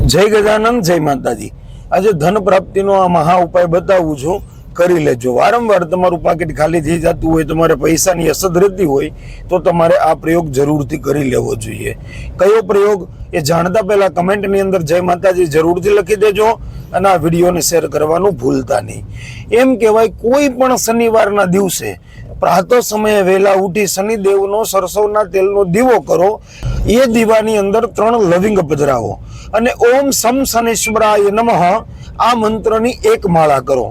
जय गजानन जय माताजी। आज धन प्राप्ति नो आ महा उपाय बतावुं छुं, करी लेजो। वारंवार तमारुं पाकेट खाली थई जतुं होय, तमारे पैसानी असर रहती होय तो तमारे आ प्रयोग जरूरथी करी लेवो जोईए। कयो प्रयोग ए जाणता पहेला कमेंटनी अंदर जय माताजी जरूरथी लखी देजो अने आ विडियोने शेर करवानुं भूलता नहीं। एम कहेवाय कोई पण शनिवारना दिवसे प्रातः समय वेला उठी शनिदेवनो सरसोना तेलनो दीवो करो। ए दीवानी अंदर 3 लविंग पधरावो अने ओम सम शनेश्वराय नमः आ मंत्रनी 1 माळा करो।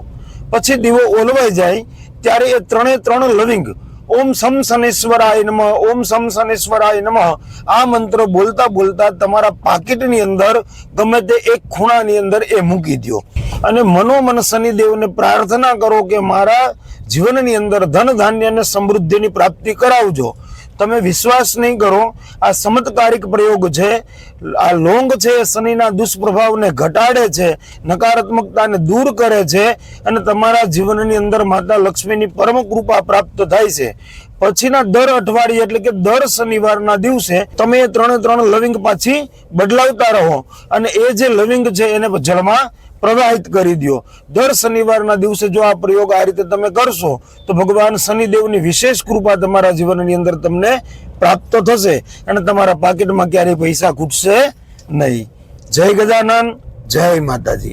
पछी दीवो ओलवाई जाए त्यारे ए 3 लविंग ओम सम शनेश्वराय नमः ओम सम शनेश्वराय नमः आ मंत्र बोलता बोलता तमारा पाकिटनी अंदर गमे ते एक खूणानी अंदर ए मूकी द्यो अने मनोमन शनिदेवने प्रार्थना करो के मारा जीवननी अंदर धन धान्य ने समृद्धिनी प्राप्ति करावजो। तमे विश्वास नहीं करो, आ चमत्कारिक प्रयोग छे। आ लोंग छे शनिना दुष्प्रभाव ने घटाड़े छे, नकारात्मकता ने दूर करे छे अने तमारा जीवननी अंदर माता लक्ष्मीनी परम कृपा प्राप्त थाय छे। पछीना दर अठवाडिये એટલે કે દર શનિવારના દિવસે તમે 3 લવિંગ પાછી બદલાવતા રહો અને એ જે લવિંગ છે એને જળમાં प्रवाहित करी दियो। दर शनिवार दिवसे जो आ प्रयोग आ रीते तमे करशो तो भगवान शनिदेवनी विशेष कृपा तमारा जीवननी अंदर तमने प्राप्त थशे अने तमारा पाकेटमां क्यारेय पैसा खूटशे नहीं। जय गजानन जय माताजी।